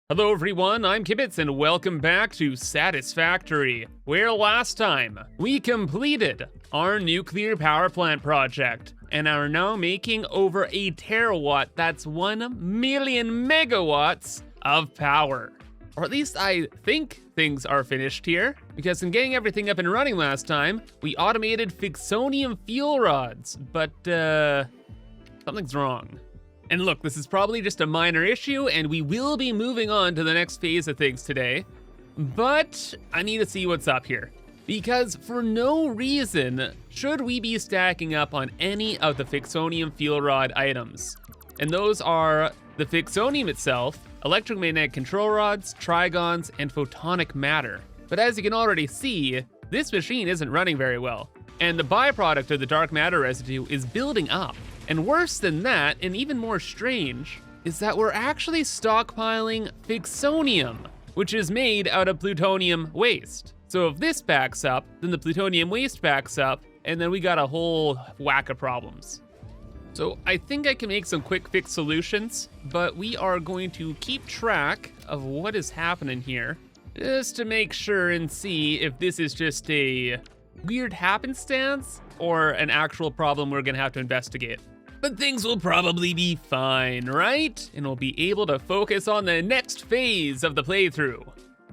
Hello everyone, I'm ImKibitz and welcome back to Satisfactory, where last time we completed our nuclear power plant project and are now making over a terawatt, that's 1 million megawatts of power. Or at least I think things are finished here, because in getting everything up and running last time, we automated fixonium fuel rods, but something's wrong. And look, this is probably just a minor issue, and we will be moving on to the next phase of things today. But I need to see what's up here. Because for no reason should we be stacking up on any of the fixonium fuel rod items. And those are the fixonium itself, electromagnetic control rods, trigons, and photonic matter. But as you can already see, this machine isn't running very well. And the byproduct of the dark matter residue is building up. And worse than that, and even more strange, is that we're actually stockpiling fixonium, which is made out of plutonium waste. So if this backs up, then the plutonium waste backs up, and then we got a whole whack of problems. So I think I can make some quick fix solutions, but we are going to keep track of what is happening here, just to make sure and see if this is just a weird happenstance or an actual problem we're gonna have to investigate. But things will probably be fine, right? And we'll be able to focus on the next phase of the playthrough,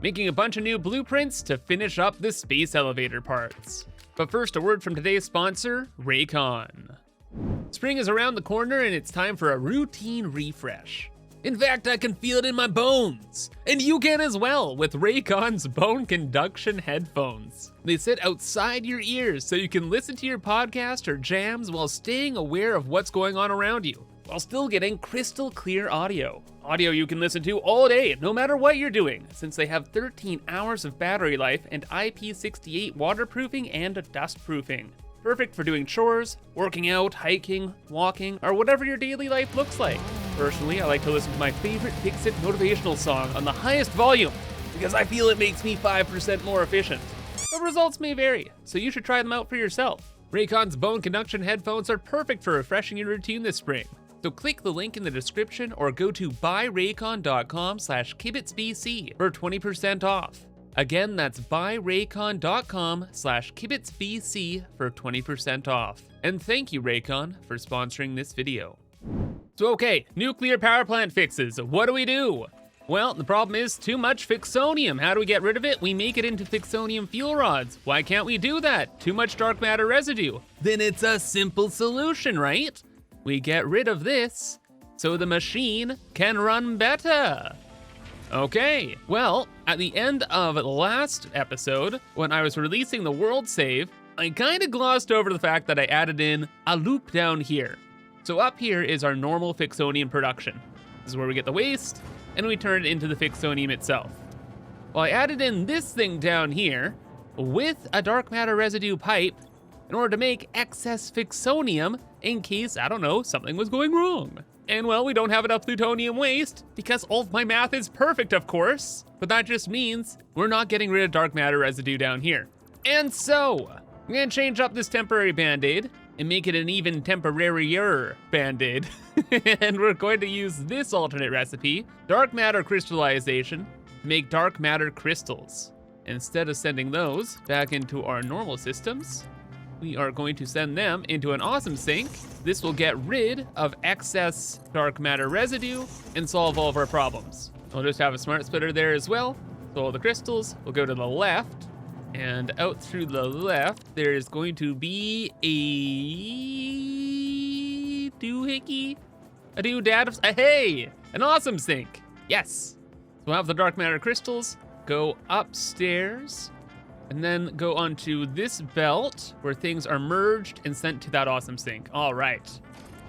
making a bunch of new blueprints to finish up the space elevator parts. But first, a word from today's sponsor, Raycon. Spring is around the corner and it's time for a routine refresh. In fact, I can feel it in my bones. And you can as well with Raycon's bone conduction headphones. They sit outside your ears so you can listen to your podcast or jams while staying aware of what's going on around you, while still getting crystal clear audio. Audio you can listen to all day, no matter what you're doing, since they have 13 hours of battery life and IP68 waterproofing and dustproofing. Perfect for doing chores, working out, hiking, walking, or whatever your daily life looks like. Personally, I like to listen to my favorite Fix It motivational song on the highest volume because I feel it makes me 5% more efficient. But results may vary, so you should try them out for yourself. Raycon's bone conduction headphones are perfect for refreshing your routine this spring. So click the link in the description or go to buyraycon.com/kibitzbc for 20% off. Again, that's buyraycon.com/kibitzbc for 20% off. And thank you, Raycon, for sponsoring this video. So okay, nuclear power plant fixes. What do we do? Well, the problem is too much fixonium. How do we get rid of it? We make it into fixonium fuel rods. Why can't we do that? Too much dark matter residue. Then it's a simple solution, right? We get rid of this so the machine can run better. Okay, well, at the end of the last episode, when I was releasing the world save, I kind of glossed over the fact that I added in a loop down here. So up here is our normal fixonium production. This is where we get the waste, and we turn it into the fixonium itself. Well, I added in this thing down here with a dark matter residue pipe in order to make excess fixonium in case, I don't know, something was going wrong. And well, we don't have enough plutonium waste because all of my math is perfect, of course. But that just means we're not getting rid of dark matter residue down here. And so, I'm gonna change up this temporary band-aid and make it an even temporarier band-aid. And we're going to use this alternate recipe, dark matter crystallization, to make dark matter crystals. Instead of sending those back into our normal systems, we are going to send them into an awesome sink. This will get rid of excess dark matter residue and solve all of our problems. We'll just have a smart splitter there as well. So all the crystals will go to the left, and out through the left, there is going to be a doohickey, a doodad of, hey, an awesome sink. Yes. So we'll have the dark matter crystals go upstairs, and then go onto this belt where things are merged and sent to that awesome sink. All right.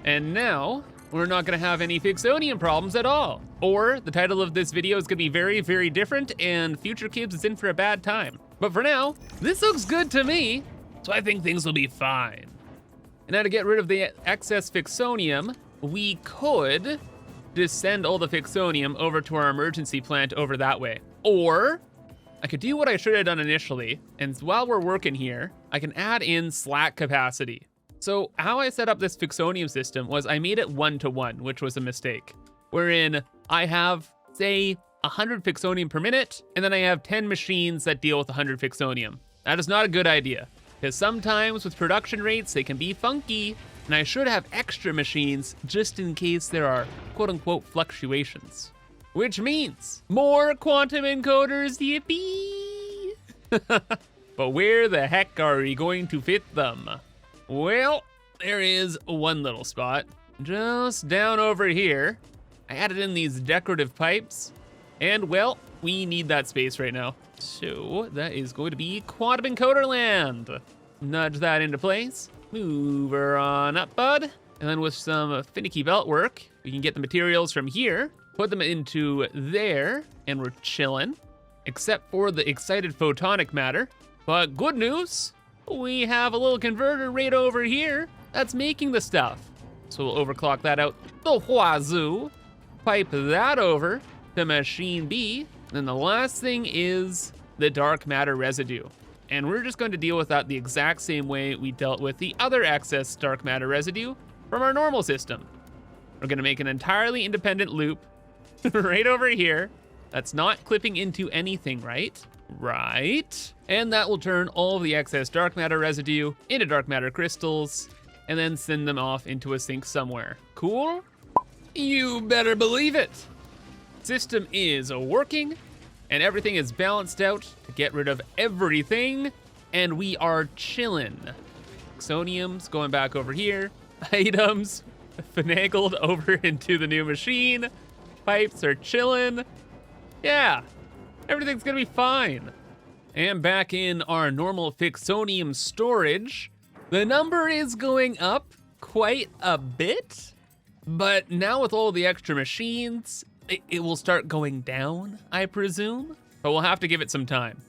And now we're not gonna have any fixonium problems at all. Or the title of this video is gonna be very, very different and Future Kibs is in for a bad time. But for now, this looks good to me, so I think things will be fine. And now to get rid of the excess fixonium, we could just send all the fixonium over to our emergency plant over that way. Or I could do what I should have done initially, and while we're working here, I can add in slack capacity. So how I set up this fixonium system was I made it 1-to-1, which was a mistake. Wherein I have, say, 100 fixonium per minute, and then I have 10 machines that deal with 100 fixonium. That is not a good idea, because sometimes with production rates, they can be funky, and I should have extra machines just in case there are quote-unquote fluctuations. Which means more quantum encoders, yippee! But where the heck are we going to fit them? Well, there is one little spot, just down over here. I added in these decorative pipes, and well, we need that space right now. So that is going to be quantum encoder land. Nudge that into place, move her on up, bud. And then with some finicky belt work, we can get the materials from here, put them into there, and we're chilling. Except for the excited photonic matter. But good news, we have a little converter right over here that's making the stuff. So we'll overclock that out the wazoo, pipe that over to machine B, and then the last thing is the dark matter residue. And we're just going to deal with that the exact same way we dealt with the other excess dark matter residue from our normal system. We're gonna make an entirely independent loop right over here that's not clipping into anything, right? Right. And that will turn all of the excess dark matter residue into dark matter crystals and then send them off into a sink somewhere. Cool? You better believe it. System is working and everything is balanced out to get rid of everything, and we are chillin'. Fixonium's going back over here. Items finagled over into the new machine. Pipes are chillin'. Yeah, everything's gonna be fine. And back in our normal fixonium storage, the number is going up quite a bit, but now with all the extra machines, it will start going down, I presume, but we'll have to give it some time.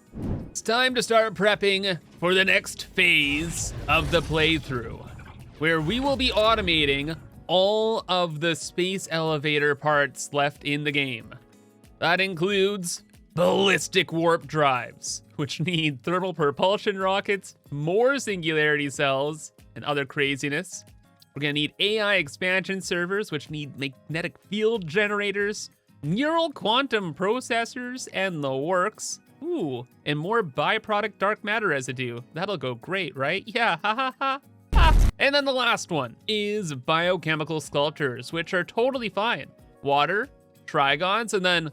It's time to start prepping for the next phase of the playthrough, where we will be automating all of the space elevator parts left in the game. That includes ballistic warp drives, which need thermal propulsion rockets, more singularity cells, and other craziness. We're gonna need AI expansion servers, which need magnetic field generators, neural quantum processors, and the works. Ooh, and more byproduct dark matter residue. That'll go great, right? Yeah, ha ha ha. Ha. And then the last one is biochemical sculptures, which are totally fine. Water, trigons, and then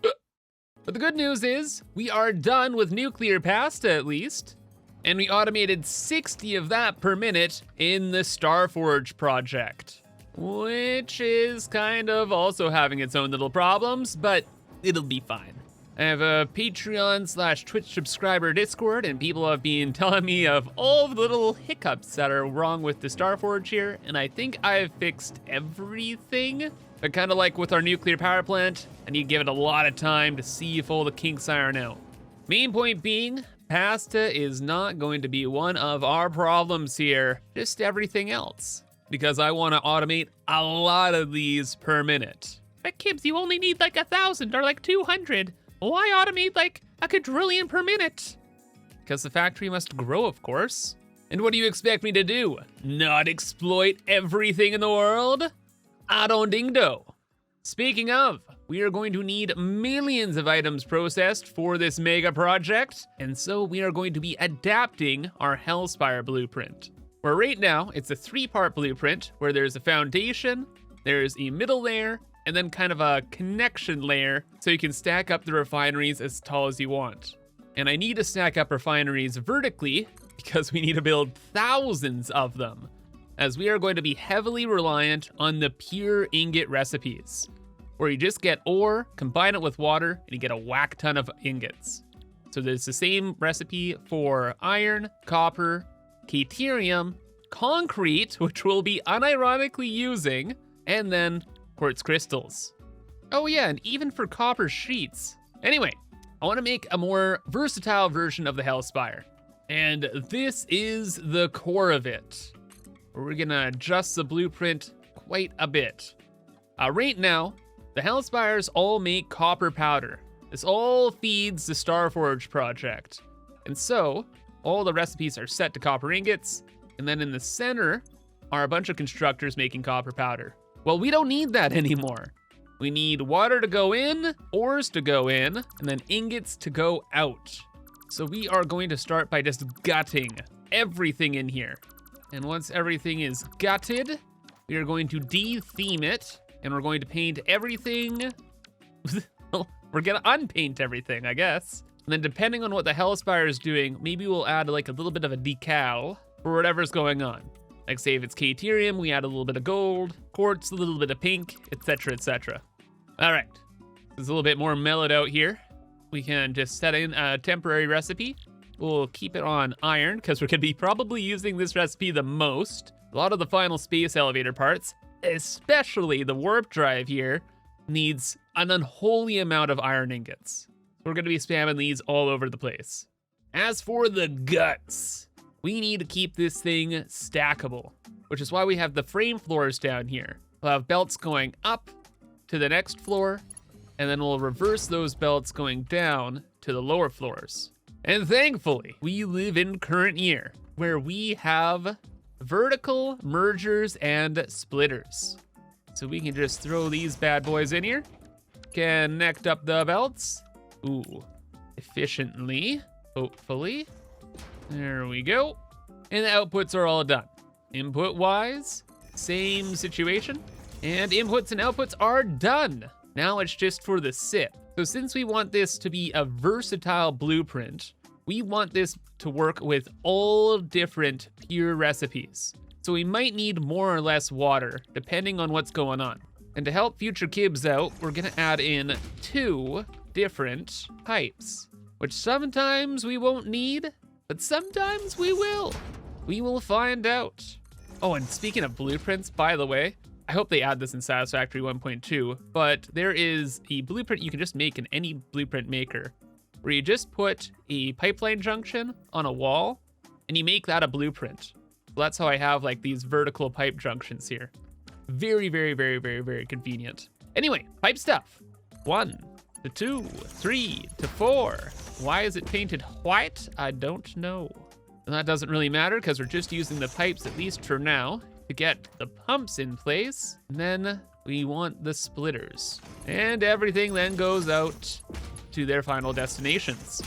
but the good news is we are done with nuclear pasta at least, and we automated 60 of that per minute in the Starforge project, which is kind of also having its own little problems, but it'll be fine. I have a Patreon/Twitch subscriber Discord, and people have been telling me of all the little hiccups that are wrong with the Starforge here, and I think I've fixed everything. But kind of like with our nuclear power plant, I need to give it a lot of time to see if all the kinks iron out. Main point being, pasta is not going to be one of our problems here, just everything else. Because I want to automate a lot of these per minute. But Kibbs, you only need like 1,000 or like 200. Why automate like a quadrillion per minute? Because the factory must grow, of course. And what do you expect me to do? Not exploit everything in the world? I don't ding do. Speaking of, we are going to need millions of items processed for this mega project, and so we are going to be adapting our hellspire blueprint. Where right now, it's a 3-part blueprint where there's a foundation, there's a middle layer, and then kind of a connection layer so you can stack up the refineries as tall as you want. And I need to stack up refineries vertically because we need to build thousands of them, as we are going to be heavily reliant on the pure ingot recipes, where you just get ore, combine it with water, and you get a whack ton of ingots. So there's the same recipe for iron, copper, caterium, concrete, which we'll be unironically using, and then quartz crystals. Oh yeah, and even for copper sheets. Anyway, I want to make a more versatile version of the hellspire, and this is the core of it. We're gonna adjust the blueprint quite a bit. Right now, the hellspires all make copper powder. This all feeds the Starforge project. And so, all the recipes are set to copper ingots, and then in the center are a bunch of constructors making copper powder. Well, we don't need that anymore. We need water to go in, ores to go in, and then ingots to go out. So we are going to start by just gutting everything in here. And once everything is gutted, we are going to de-theme it, and we're going to paint everything. We're gonna unpaint everything, I guess. And then depending on what the hellspire is doing, maybe we'll add like a little bit of a decal for whatever's going on. Like say if it's caterium, we add a little bit of gold, quartz, a little bit of pink, etc, etc. All right, it's a little bit more mellowed out here. We can just set in a temporary recipe. We'll keep it on iron because we're gonna be probably using this recipe the most. A lot of the final space elevator parts, especially the warp drive here, needs an unholy amount of iron ingots. We're gonna be spamming these all over the place. As for the guts, we need to keep this thing stackable, which is why we have the frame floors down here. We'll have belts going up to the next floor, and then we'll reverse those belts going down to the lower floors. And thankfully, we live in current year, where we have vertical mergers and splitters. So we can just throw these bad boys in here, connect up the belts, efficiently, hopefully. There we go. And the outputs are all done. Input-wise, same situation. And inputs and outputs are done. Now it's just for the sip. So since we want this to be a versatile blueprint, we want this to work with all different pure recipes. So we might need more or less water, depending on what's going on. And to help future kibs out, we're gonna add in 2 different pipes, which sometimes we won't need, but sometimes we will. We will find out. Oh, and speaking of blueprints, by the way, I hope they add this in Satisfactory 1.2, but there is a blueprint you can just make in any blueprint maker, where you just put a pipeline junction on a wall, and you make that a blueprint. So that's how I have like these vertical pipe junctions here. Very, very, very, very, very convenient. Anyway, pipe stuff. 1 to 2, 3 to 4. Why is it painted white? I don't know. And that doesn't really matter because we're just using the pipes, at least for now, to get the pumps in place. And then we want the splitters. And everything then goes out to their final destinations.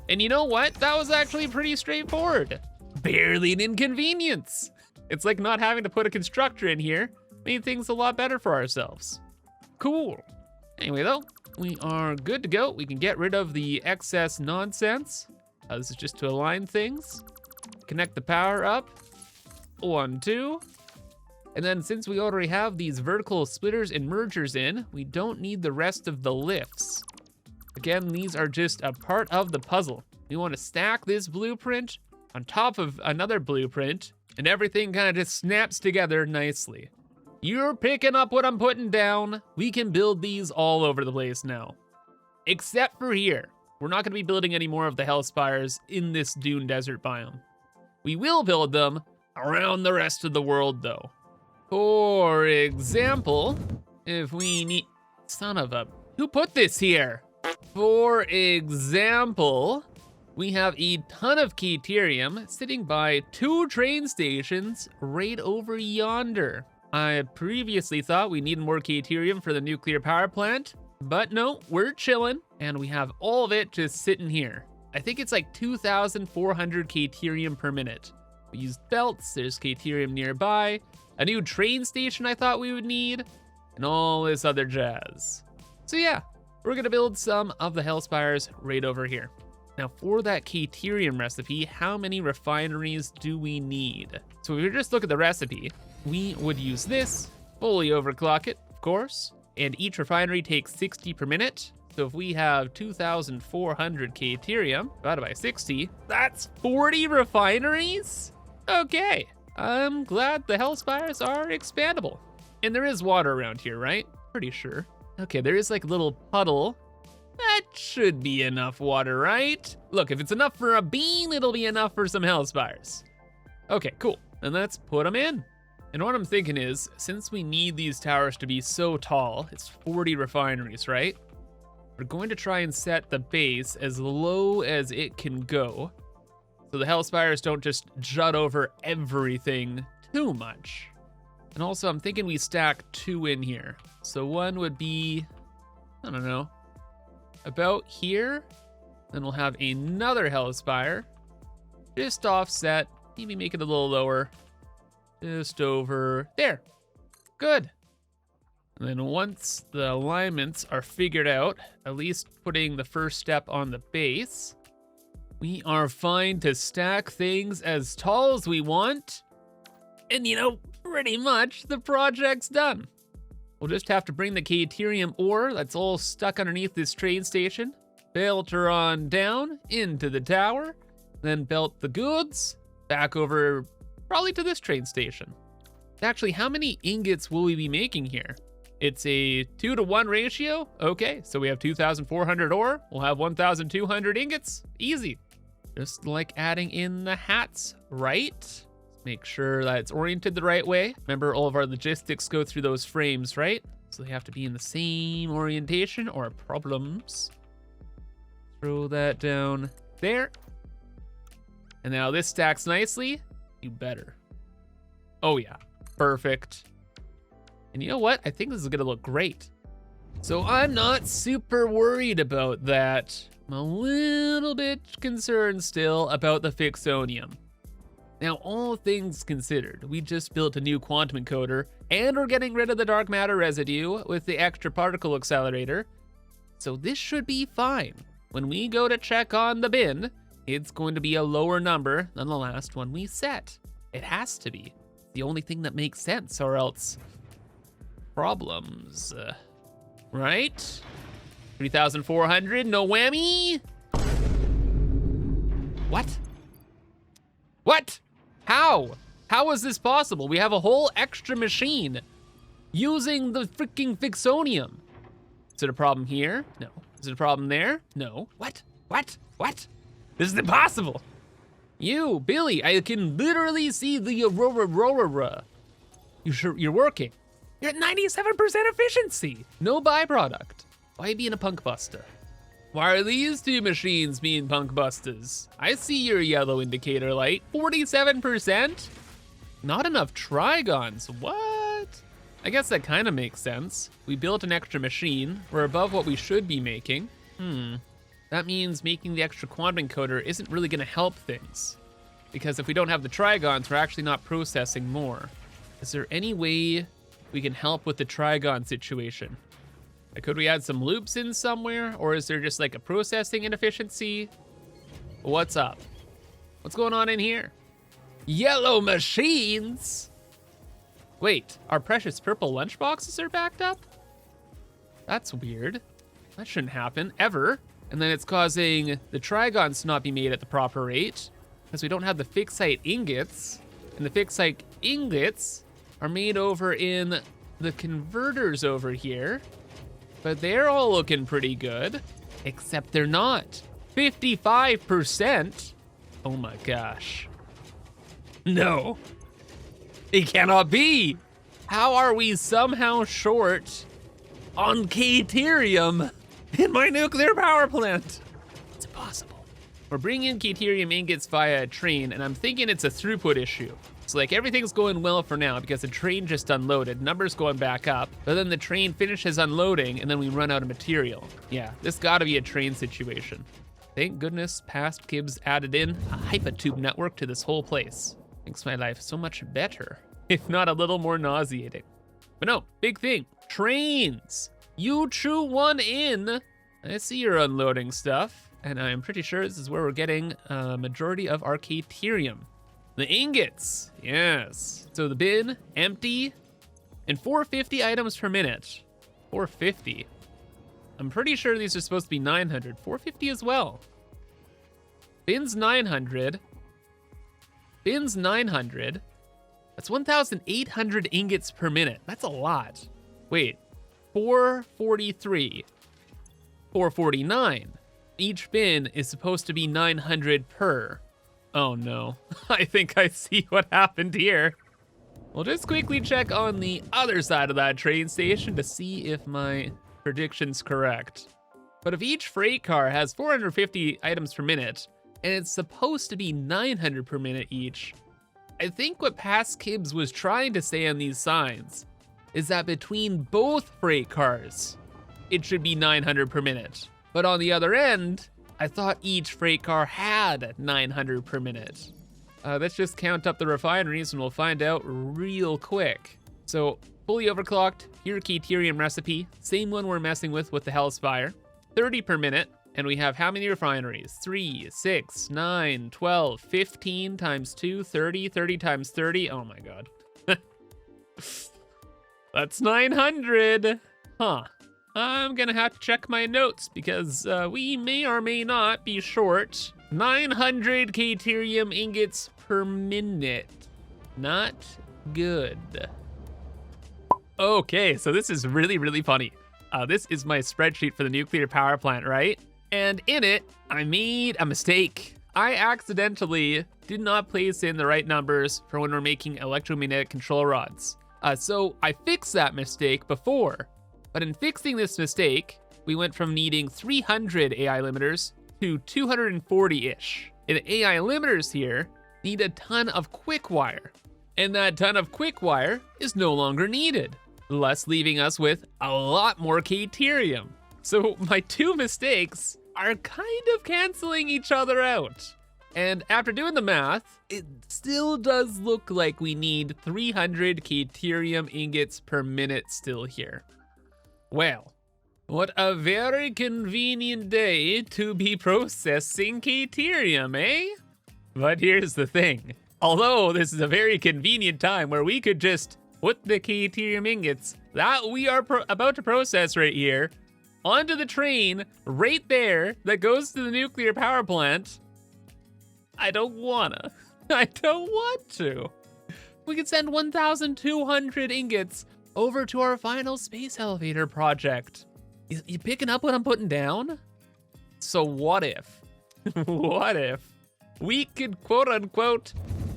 And you know what? That was actually pretty straightforward. Barely an inconvenience. It's like not having to put a constructor in here made things a lot better for ourselves. Cool. Anyway though, we are good to go. We can get rid of the excess nonsense. This is just to align things. Connect the power up. 1, 2. And then since we already have these vertical splitters and mergers in, we don't need the rest of the lifts. Again, these are just a part of the puzzle. We want to stack this blueprint on top of another blueprint, and everything kind of just snaps together nicely. You're picking up what I'm putting down. We can build these all over the place now. Except for here. We're not gonna be building any more of the hellspires in this dune desert biome. We will build them around the rest of the world though. For example, if we need, son of a, who put this here? For example, we have a ton of caterium sitting by 2 train stations right over yonder. I previously thought we needed more caterium for the nuclear power plant, but no, we're chilling, and we have all of it just sitting here. I think it's like 2,400 caterium per minute. We use belts, there's caterium nearby, a new train station I thought we would need, and all this other jazz. So yeah, we're gonna build some of the hellspires right over here. Now for that caterium recipe, how many refineries do we need? So if we just look at the recipe, we would use this, fully overclock it, of course, and each refinery takes 60 per minute. So if we have 2,400 caterium divided by 60, that's 40 refineries? Okay, I'm glad the hellspires are expandable. And there is water around here, right? Pretty sure. Okay, there is like a little puddle. That should be enough water, right? Look, if it's enough for a bean, it'll be enough for some hellspires. Okay, cool, and let's put them in. And what I'm thinking is, since we need these towers to be so tall, it's 40 refineries, right? We're going to try and set the base as low as it can go, so the hellspires don't just jut over everything too much. And also, I'm thinking we stack 2 in here. So one would be, I don't know, about here. Then we'll have another hellspire. Just offset, maybe make it a little lower. Just over there. Good. And then once the alignments are figured out, at least putting the first step on the base, we are fine to stack things as tall as we want. And you know, pretty much the project's done. We'll just have to bring the caterium ore that's all stuck underneath this train station, belt her on down into the tower, then belt the goods back over probably to this train station. Actually, how many ingots will we be making here? It's a 2-to-1 ratio. Okay, so we have 2,400 ore. We'll have 1,200 ingots. Easy. Just like adding in the hats, right? Make sure that it's oriented the right way. Remember, all of our logistics go through those frames, right? So they have to be in the same orientation or problems. Throw that down there. And now this stacks nicely. You better. Oh yeah, perfect. And you know what? I think this is gonna look great. So I'm not super worried about that. I'm a little bit concerned still about the fixonium. Now, all things considered, we just built a new quantum encoder and we're getting rid of the dark matter residue with the extra particle accelerator. So this should be fine. When we go to check on the bin, it's going to be a lower number than the last one we set. It has to be. It's the only thing that makes sense, or else problems, right? 3,400, no whammy? What? What? How? How is this possible? We have a whole extra machine using the freaking fixonium. Is it a problem here? No. Is it a problem there? No. What? What? What? This is impossible. You, Billy, I can literally see the aurora. You're working. You're at 97% efficiency. No byproduct. Why being a punk buster? Why are these two machines being punk busters? I see your yellow indicator light. 47%? Not enough trigons. What? I guess that kind of makes sense. We built an extra machine. We're above what we should be making. That means making the extra quantum encoder isn't really gonna help things. Because if we don't have the trigons, we're actually not processing more. Is there any way we can help with the trigon situation? Like, could we add some loops in somewhere? Or is there just like a processing inefficiency? What's up? What's going on in here? Yellow machines? Wait, our precious purple lunchboxes are backed up? That's weird. That shouldn't happen, ever. And then it's causing the trigons to not be made at the proper rate because we don't have the fixite ingots. And the fixite ingots are made over in the converters over here. But they're all looking pretty good, except they're not. 55%? Oh my gosh. No, it cannot be. How are we somehow short on caterium in my nuclear power plant? It's impossible. We're bringing in caterium ingots via a train, and I'm thinking it's a throughput issue. So like everything's going well for now because the train just unloaded, numbers going back up, but then the train finishes unloading and then we run out of material. Yeah, this gotta be a train situation. Thank goodness past Kibs added in a hypertube network to this whole place. Makes my life so much better, if not a little more nauseating. But no, big thing, trains. You chew one in. I see you're unloading stuff, and I'm pretty sure this is where we're getting a majority of our caterium. The ingots, yes. So the bin, empty, and 450 items per minute. 450. I'm pretty sure these are supposed to be 900. 450 as well. Bin's 900. Bin's 900. That's 1,800 ingots per minute. That's a lot. Wait, 443. 449. Each bin is supposed to be 900 per. Oh no, I think I see what happened here. We'll just quickly check on the other side of that train station to see if my prediction's correct. But if each freight car has 450 items per minute, and it's supposed to be 900 per minute each, I think what ImKibitz was trying to say on these signs is that between both freight cars, it should be 900 per minute. But on the other end, I thought each freight car had 900 per minute. Let's just count up the refineries and we'll find out real quick. So fully overclocked, here caterium recipe, same one we're messing with the hellspire, 30 per minute. And we have how many refineries? 3, 6, 9, 12, 15 times 2, 30, 30 times 30. Oh my God. That's 900. Huh. I'm gonna have to check my notes because we may or may not be short 900 caterium ingots per minute. Not good. Okay, so this is really, really funny. This is my spreadsheet for the nuclear power plant, right? And in it, I made a mistake. I accidentally did not place in the right numbers for when we're making electromagnetic control rods. So I fixed that mistake before, but in fixing this mistake, we went from needing 300 AI limiters to 240-ish. And the AI limiters here need a ton of quick wire, and that ton of quick wire is no longer needed, thus leaving us with a lot more caterium. So my two mistakes are kind of canceling each other out. And after doing the math, it still does look like we need 300 caterium ingots per minute still here. Well, what a very convenient day to be processing caterium, eh? But here's the thing. Although this is a very convenient time where we could just put the caterium ingots that we are about to process right here onto the train right there that goes to the nuclear power plant, I don't wanna. I don't want to. We could send 1,200 ingots over to our final space elevator project. You picking up what I'm putting down? So what if, what if we could quote unquote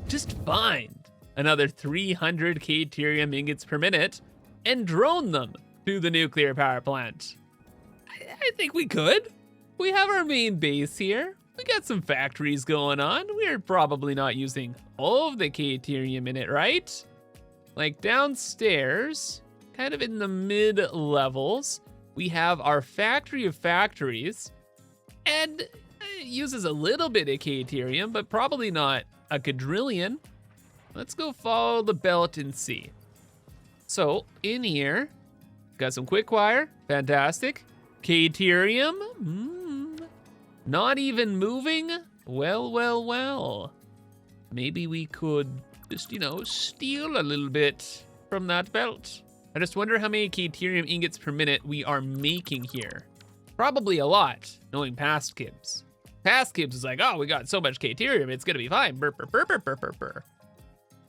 just find another 300 caterium ingots per minute and drone them to the nuclear power plant? I think we could. We have our main base here. We got some factories going on. We're probably not using all of the caterium in it, right? Like downstairs, kind of in the mid levels, we have our factory of factories, and it uses a little bit of caterium, but probably not a quadrillion. Let's go follow the belt and see. So in here, got some quick wire, fantastic. Caterium, not even moving. Well, well, well. Maybe we could just, steal a little bit from that belt. I just wonder how many caterium ingots per minute we are making here. Probably a lot, knowing ImKibitz. ImKibitz is like, oh, we got so much caterium, it's gonna be fine. Burr, burr, burr, burr, burr, burr, burr.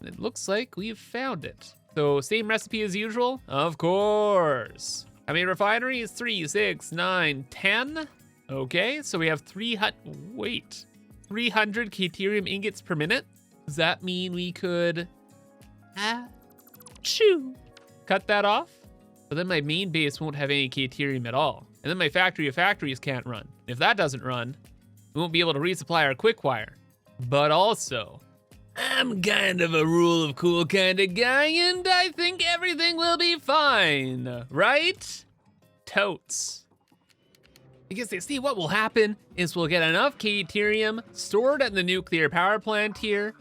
And it looks like we've found it. So same recipe as usual? Of course. How many refineries? 3, 6, 9, 10. Okay, so we have 300 caterium ingots per minute. Does that mean we could, cut that off? But then my main base won't have any caterium at all. And then my factory of factories can't run. If that doesn't run, we won't be able to resupply our quick wire. But also, I'm kind of a rule of cool kind of guy, and I think everything will be fine, right? Totes. Because you see, what will happen is we'll get enough caterium stored at the nuclear power plant here.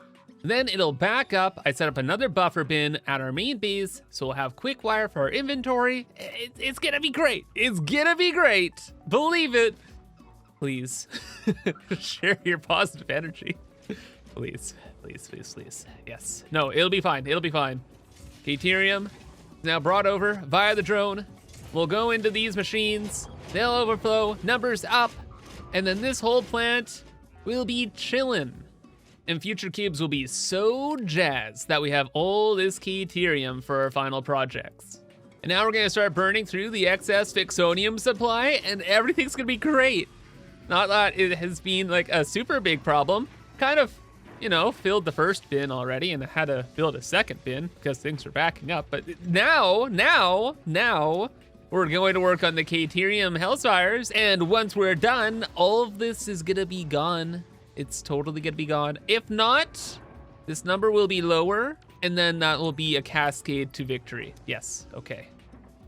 Then it'll back up. I set up another buffer bin at our main base, so we'll have quick wire for our inventory. It's gonna be great. It's gonna be great. Believe it. Please share your positive energy. Please, please, please, please. Yes. No, it'll be fine. It'll be fine. Caterium is now brought over via the drone. We'll go into these machines. They'll overflow, numbers up, and then this whole plant will be chillin'. And future cubes will be so jazzed that we have all this caterium for our final projects. And now we're gonna start burning through the excess fixonium supply, and everything's gonna be great. Not that it has been like a super big problem. Kind of, filled the first bin already and had to build a second bin because things were backing up. But now, we're going to work on the caterium hellspires, and once we're done, all of this is gonna be gone. It's totally gonna be gone. If not, This number will be lower, and then that will be a cascade to victory. Yes, okay.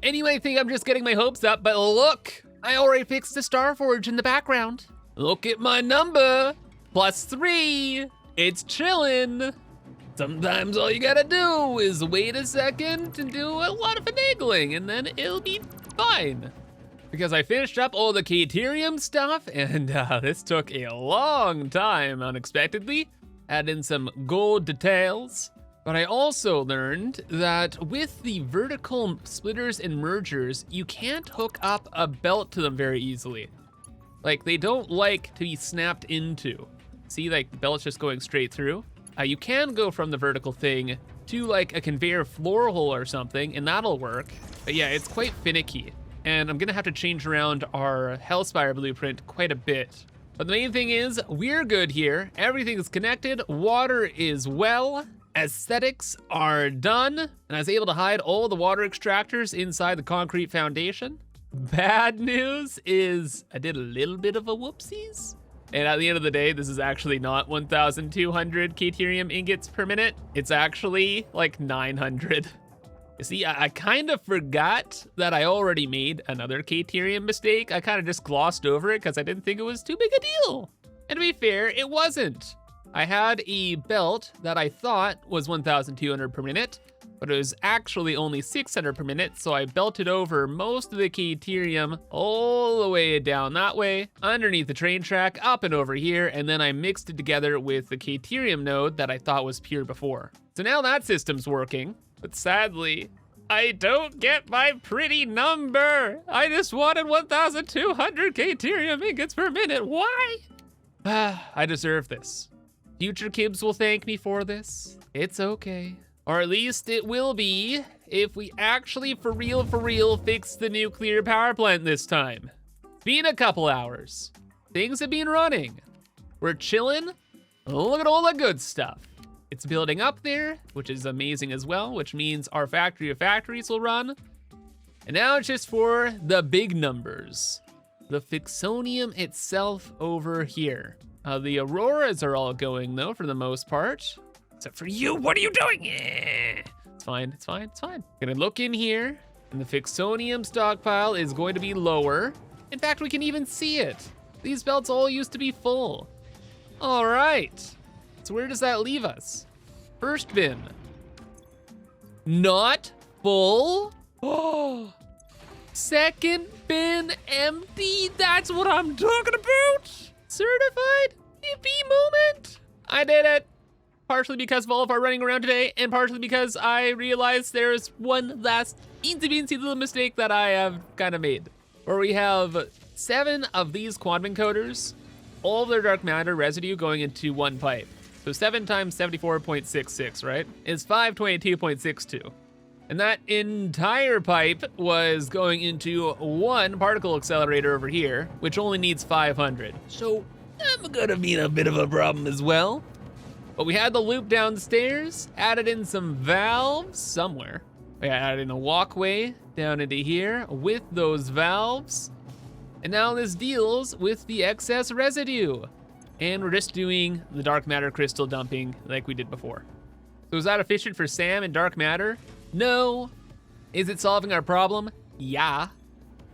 Anyway, I think I'm just getting my hopes up, but look, I already fixed the Starforge in the background. Look at my number, +3. It's chillin'. Sometimes all you gotta do is wait a second and do a lot of finagling, and then it'll be fine. Because I finished up all the caterium stuff, and this took a long time, unexpectedly. Add in some gold details. But I also learned that with the vertical splitters and mergers, you can't hook up a belt to them very easily. Like, they don't like to be snapped into. See, like, the belt's just going straight through. You can go from the vertical thing to like a conveyor floor hole or something, and that'll work. But yeah, it's quite finicky. And I'm gonna have to change around our hellspire blueprint quite a bit. But the main thing is, we're good here. Everything is connected, water is well, aesthetics are done, and I was able to hide all the water extractors inside the concrete foundation. Bad news is I did a little bit of a whoopsies. And at the end of the day, this is actually not 1,200 caterium ingots per minute. It's actually like 900. You see, I kind of forgot that I already made another caterium mistake. I kind of just glossed over it because I didn't think it was too big a deal. And to be fair, it wasn't. I had a belt that I thought was 1,200 per minute, but it was actually only 600 per minute, so I belted over most of the caterium all the way down that way, underneath the train track, up and over here, and then I mixed it together with the caterium node that I thought was pure before. So now that system's working, but sadly, I don't get my pretty number. I just wanted 1,200 caterium ingots per minute. Why? I deserve this. Future Kibs will thank me for this. It's okay. Or at least it will be if we actually for real fix the nuclear power plant this time. Been a couple hours. Things have been running. We're chilling. Look at all the good stuff. It's building up there, which is amazing as well, which means our factory of factories will run. And now it's just for the big numbers. The fixonium itself over here. The auroras are all going though, for the most part. Except for you, what are you doing? It's fine, it's fine, it's fine. Gonna look in here, and the fixonium stockpile is going to be lower. In fact, we can even see it. These belts all used to be full. All right, so where does that leave us? First bin. Not full? Oh, second bin empty, that's what I'm talking about. Certified yippee moment. I did it. Partially because of all of our running around today, and partially because I realized there's one last eensy-beensy little mistake that I have kind of made. Where we have 7 of these quantum encoders, all of their dark matter residue going into one pipe. So 7 times 74.66, right, is 522.62. And that entire pipe was going into one particle accelerator over here, which only needs 500. So I'm gonna be in a bit of a problem as well. But we had the loop downstairs, added in some valves somewhere. We added in a walkway down into here with those valves. And now this deals with the excess residue. And we're just doing the dark matter crystal dumping like we did before. So is that efficient for SAM and dark matter? No. Is it solving our problem? Yeah.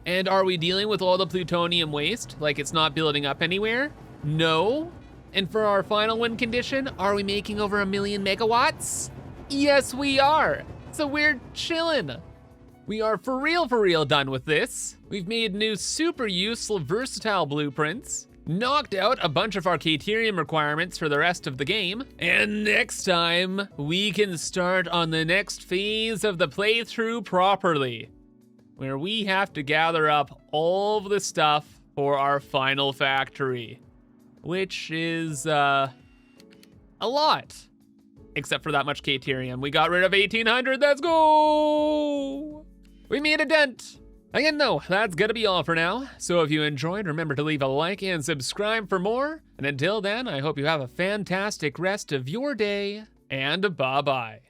And are we dealing with all the plutonium waste, like it's not building up anywhere? No. And for our final win condition, are we making over 1 million megawatts? Yes, we are. So we're chillin'. We are for real done with this. We've made new super useful versatile blueprints, knocked out a bunch of our caterium requirements for the rest of the game, and next time, we can start on the next phase of the playthrough properly, where we have to gather up all of the stuff for our final factory. Which is a lot, except for that much caterium. We got rid of 1,800, let's go! We made a dent. Again, no, that's gonna be all for now. So if you enjoyed, remember to leave a like and subscribe for more. And until then, I hope you have a fantastic rest of your day, and bye-bye.